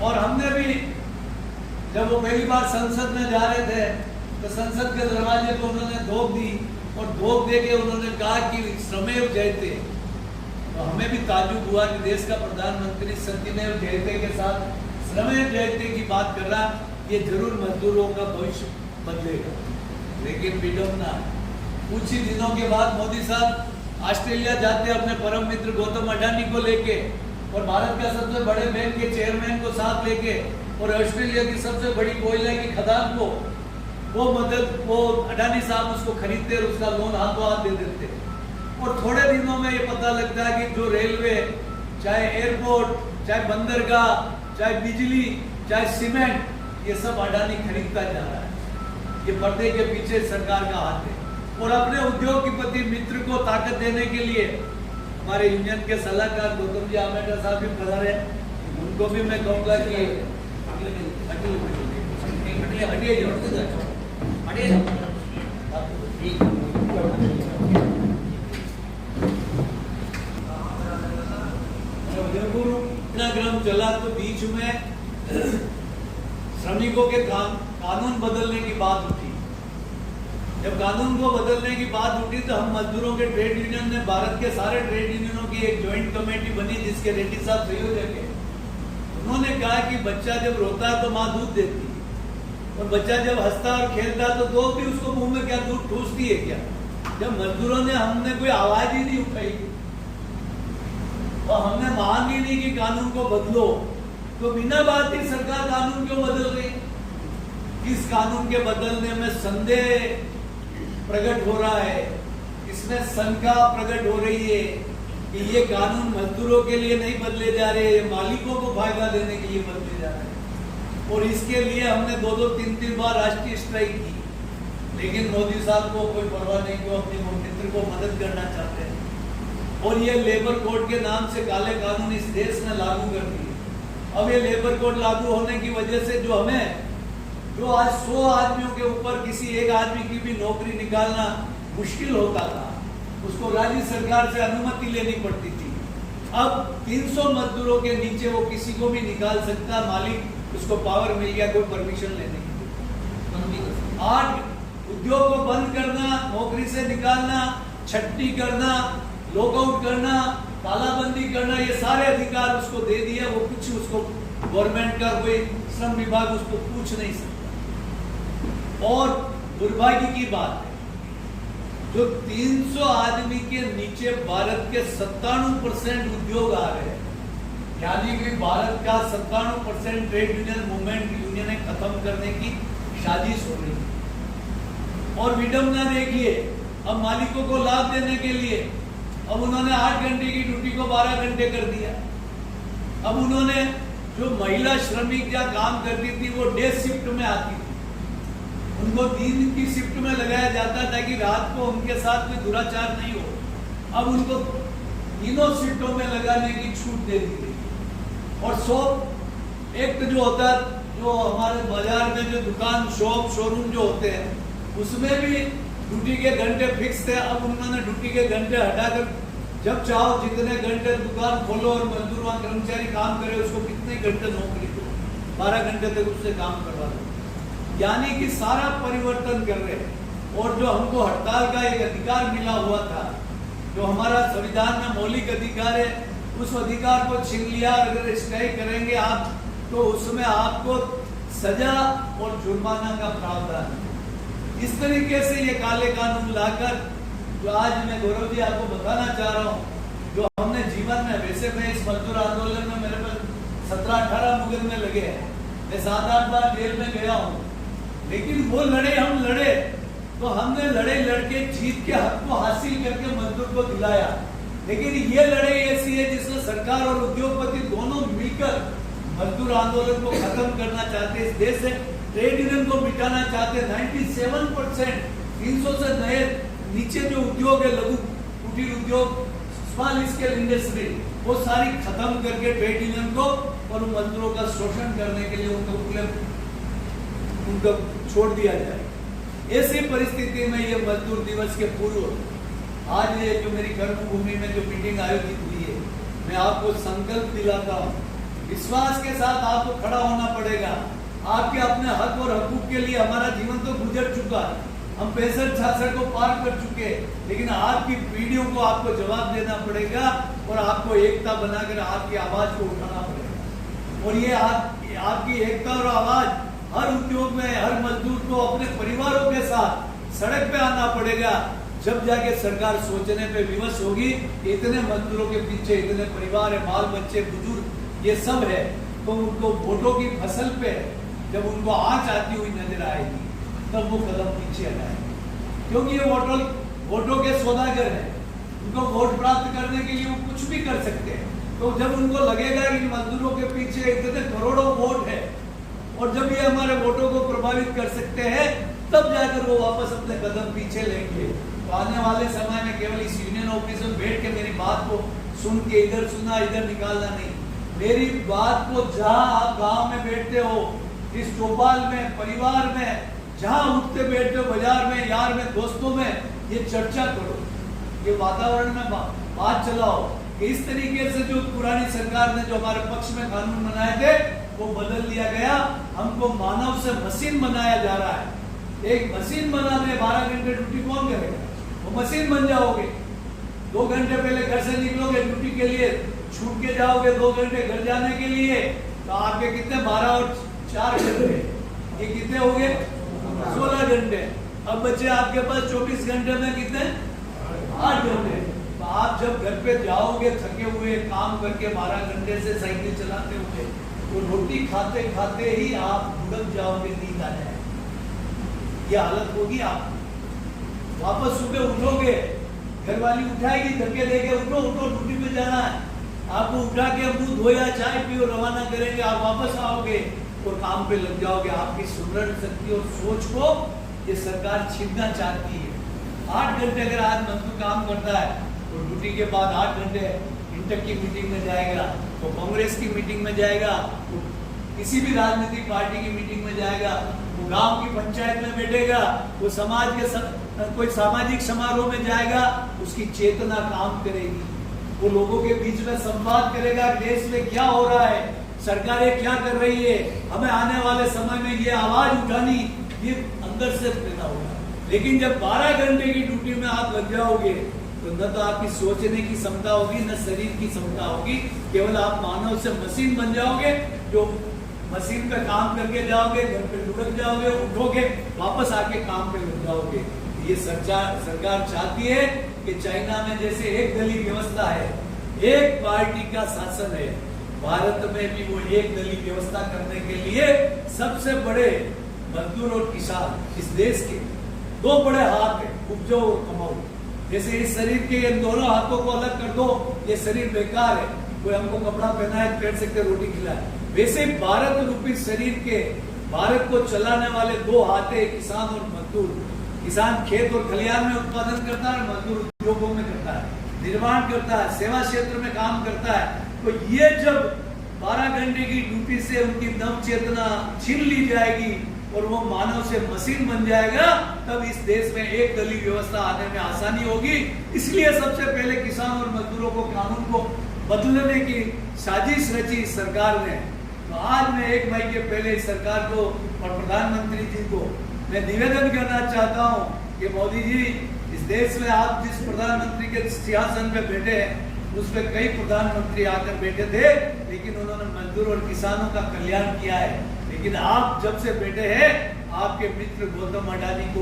और हमने भी जब वो पहली बार संसद में जा रहे थे तो संसद के दरवाजे को उन्होंने धोख दी और धोख दे के उन्होंने कहा कि श्रमेव जयते। तो हमें भी ताज्जुब हुआ कि देश का प्रधानमंत्री सत्यमेव जयते के साथ श्रमेव जयते की बात कर रहा, ये जरूर मजदूरों का भविष्य बदलेगा। लेकिन विडम्बना, कुछ ही दिनों के बाद मोदी साहब ऑस्ट्रेलिया जाते अपने परम मित्र गौतम अडानी को लेके और भारत का सबसे बड़े बैंक के चेयरमैन को साथ लेके और ऑस्ट्रेलिया की सबसे बड़ी कोयले की खदान को वो अडानी साहब उसको खरीदते और उसका लोन हाथों हाथ दे देते। और थोड़े दिनों में ये पता लगता है कि जो रेलवे, चाहे एयरपोर्ट, चाहे बंदरगाह, चाहे बिजली, चाहे सीमेंट, ये सब अडानी खरीदता जा रहा है। ये पर्दे के पीछे सरकार का हाथ है। और अपने उद्योगपति मित्र को ताकत देने के लिए हमारे यूनियन के सलाहकार गौतम जी आमेटा साहब भी पधारे, उनको भी मैं कहूँगा कि ग्राम चला तो बीच में श्रमिकों के कानून बदलने की बात उठी। जब कानून को बदलने की बात उठी तो हम मजदूरों के ट्रेड यूनियन ने, भारत के सारे ट्रेड यूनियनों की एक ज्वाइंट कमेटी बनी जिसके रेड्डी साहब संयोजक है। उन्होंने कहा कि बच्चा जब रोता है तो माँ दूध देती है और बच्चा जब हंसता और खेलता तो दो भी उसको मुंह में क्या दूध ठूसती है क्या? जब मजदूरों ने, हमने कोई आवाज ही नहीं उठाई और हमने मांग ही नहीं कि कानून को बदलो, तो बिना बात ही सरकार कानून क्यों बदल रही? इस कानून के बदलने में संदेह प्रकट हो रहा है, इसमें शंका प्रकट हो रही है कि ये कानून मजदूरों के लिए नहीं बदले जा रहे, ये मालिकों को फायदा देने के लिए बदले जा रहे हैं। और इसके लिए हमने 2-3 बार राष्ट्रीय स्ट्राइक की, लेकिन मोदी साहब को कोई परवाह नहीं, क्यों अपने मित्र को मदद करना चाहते हैं। और ये लेबर कोड के नाम से काले कानून इस देश में लागू कर दिए। अब ये लेबर कोड लागू होने की वजह से जो आज 100 आदमियों के ऊपर किसी एक आदमी की भी नौकरी निकालना मुश्किल होता था, उसको राज्य सरकार से अनुमति लेनी पड़ती थी। अब 300 मजदूरों के नीचे वो किसी को भी निकाल सकता, मालिक उसको पावर मिल गया कोई परमिशन लेने की। आज उद्योग को बंद करना, नौकरी से निकालना, छट्टी करना, लॉकआउट करना, तालाबंदी करना, ये सारे अधिकार उसको दे दिए। वो कुछ उसको गवर्नमेंट का कोई श्रम विभाग उसको पूछ नहीं सकता। और दुर्भाग्य की बात है, जो 300 आदमी के नीचे भारत के 97% उद्योग आ रहे हैं, यानी कि भारत का 97% ट्रेड यूनियन मूवमेंट यूनियन खत्म करने की साजिश हो रही है। और विडम्बना देखिए, अब मालिकों को लाभ देने के लिए अब उन्होंने 8 घंटे की ड्यूटी को 12 घंटे कर दिया। अब उन्होंने जो महिला श्रमिक या काम करती थी वो डे शिफ्ट में आती थी, उनको दिन की शिफ्ट में लगाया जाता था कि रात को उनके साथ कोई दुराचार नहीं हो। अब उनको तीनों शिफ्टों में लगाने की छूट दे दी गई। और शॉप एक्ट जो होता है, जो हमारे बाजार में जो दुकान, शॉप, शोरूम जो होते हैं, उसमें भी ड्यूटी के घंटे फिक्स थे। अब उन्होंने ड्यूटी के घंटे हटाकर जब चाहो जितने घंटे दुकान खोलो और मजदूर वहां कर्मचारी काम करे, उसको कितने घंटे नौकरी दो, 12 घंटे तक उससे काम करवा दो। यानी कि सारा परिवर्तन कर रहे हैं। और जो हमको हड़ताल का एक अधिकार मिला हुआ था, जो हमारा संविधान में मौलिक अधिकार है, उस अधिकार को छीन लिया। अगर स्ट्राइक करेंगे आप तो उसमें आपको सजा और जुर्माना का प्रावधान है। इस तरीके से ये काले कानून लाकर, जो आज मैं गौरव जी आपको बताना चाह रहा हूँ, जो हमने जीवन में, वैसे मैं इस मजदूर आंदोलन में मेरे पास 17-18 मुकदमे लगे हैं, मैं 7-8 बार जेल में गया हूँ, लेकिन वो लड़े हम लड़े तो हमने लड़के जीत के हक को हासिल करके मजदूर को दिलाया। लेकिन ये लड़ाई ऐसी है जिसमें सरकार और उद्योगपति दोनों मिलकर मजदूर आंदोलन को खत्म करना चाहते हैं। इस देश से ट्रेड यूनियन को मिटाना चाहते हैं। 97% 300 से नए नीचे जो उद्योग है, लघु कुटीर उद्योग, स्मॉल स्केल इंडस्ट्री, वो सारी खत्म करके ट्रेड यूनियन को और मजदूरों का शोषण करने के लिए उनको छोड़ दिया जाए। ऐसी परिस्थिति में ये मजदूर दिवस के पूर्व आज ये जो मेरी कर्मभूमि में जो मीटिंग आयोजित हुई है, मैं आपको संकल्प दिलाता हूँ विश्वास के साथ आपको खड़ा होना पड़ेगा। आपके अपने हक और हकूक के लिए हमारा जीवन तो गुजर चुका है, हम 65-66 को पार कर चुके हैं, लेकिन आपकी पीढ़ियों को आपको जवाब देना पड़ेगा और आपको एकता बनाकर आपकी आवाज को उठाना पड़ेगा। और ये आपकी एकता और आवाज हर उद्योग में हर मजदूर को अपने परिवारों के साथ सड़क पे आना पड़ेगा। जब जाके सरकार सोचने पे विवश होगी इतने मजदूरों के पीछे इतने परिवार है, बाल बच्चे बुजुर्ग ये सब है, तो उनको वोटों की फसल पे जब उनको आंच आती हुई नजर आएगी तब वो कदम पीछे हटाएंगे, क्योंकि ये वोटों के सौदागर हैं। उनको वोट प्राप्त करने के लिए वो कुछ भी कर सकते हैं। तो जब उनको लगेगा कि मजदूरों के पीछे इतने करोड़ों वोट है और जब ये हमारे वोटों को प्रभावित कर सकते हैं तब जाकर वो वापस अपने कदम पीछे लेंगे। तो आने वाले समय में केवल इस यूनियन ऑफिस में बैठ के मेरी बात को सुन के इधर सुना इधर निकालना नहीं, मेरी बात को जहां आप गांव में बैठते हो, इस चौपाल में, परिवार में, जहां उठते बैठते हो, बाजार में, यार में, दोस्तों में, ये चर्चा करो, ये वातावरण में बात चलाओ कि इस तरीके से जो पुरानी सरकार ने जो हमारे पक्ष में कानून बनाए थे वो बदल दिया गया। हमको मानव से मशीन बनाया जा रहा है। एक मशीन बना दे, 12 घंटे ड्यूटी कौन करेगा? वो मशीन बन जाओगे। 2 घंटे पहले घर से निकलोगे ड्यूटी के लिए, छूट के जाओगे 2 घंटे घर जाने के लिए, तो आपके कितने 12 और 4 घंटे, ये कितने हो गए? 16 घंटे। अब बच्चे आपके पास 24 घंटे में कितने? 8 घंटे। तो आप जब घर पे जाओगे थके हुए काम करके 12 घंटे से साइकिल चलाते हुए, तो रोटी खाते खाते ही आप बुड़क जाओगे, नींद आ जाएगी, ये हालत होगी। आप वापस सुबह उठोगे, घर वाली उठाएगी, धक्के देके उठो उठो ड्यूटी पे जाना है, आपको उठा के मुंह धोया चाय पियो रवाना करेंगे, आप वापस आओगे और काम पे लग जाओगे। आपकी स्मरण शक्ति और सोच को ये सरकार छीनना चाहती है। 8 घंटे अगर आज मजदूर काम करता है तो ड्यूटी के बाद 8 घंटे इंटर की मीटिंग में जाएगा, तो कांग्रेस की मीटिंग में जाएगा, तो किसी भी राजनीतिक पार्टी की मीटिंग में जाएगा, वो गांव की पंचायत में बैठेगा, वो समाज के कोई सामाजिक समारोह में जाएगा, उसकी चेतना काम करेगी, वो लोगों के बीच में संवाद करेगा, देश में क्या हो रहा है, सरकारें क्या कर रही है, हमें आने वाले समय में ये आवाज उठानी, ये अंदर से पैदा होगा। लेकिन जब 12 घंटे की ड्यूटी में आप लग जाओगे तो न तो आपकी सोचने की क्षमता होगी न शरीर की क्षमता होगी, केवल आप मानव से मशीन बन जाओगे, जो मशीन पे काम करके जाओगे, घर पे लुढ़क जाओगे, उठोगे, वापस आके काम पे लग जाओगे। ये सरकार चाहती है कि चाइना में जैसे एक दलीय व्यवस्था है, एक पार्टी का शासन है, भारत में भी वो एक दलीय व्यवस्था करने के लिए सबसे बड़े मजदूर और किसान इस देश के 2 बड़े हाथ है, उपजाओ और कमाओ। जैसे इस शरीर के इन दोनों हाथों को अलग कर दो, ये शरीर बेकार है, कोई हमको कपड़ा पहना है पहन सकते, रोटी खिलाए, वैसे भारत रूपी शरीर के, भारत को चलाने वाले 2 हाथ है, किसान और मजदूर। किसान खेत और खलिहान में उत्पादन करता है, मजदूर उद्योगों में करता है, निर्माण करता है, सेवा क्षेत्र में काम करता है। तो ये जब 12 घंटे की ड्यूटी से उनकी नव चेतना छीन ली जाएगी और वो मानव से मशीन बन जाएगा, तब इस देश में एक दलीय व्यवस्था आने में आसानी होगी। इसलिए सबसे पहले किसान और मजदूरों को कानून को बदलने की साजिश रची सरकार ने। तो आज मैं 1 मई के पहले सरकार को और प्रधानमंत्री जी को मैं निवेदन करना चाहता हूँ कि मोदी जी, इस देश में आप जिस प्रधानमंत्री के सिंहासन पे बैठे हैं उस पे कई प्रधानमंत्री आकर बैठे थे, लेकिन उन्होंने मजदूर और किसानों का कल्याण किया है। लेकिन आप जब से बैठे हैं, आपके मित्र गौतम अडानी को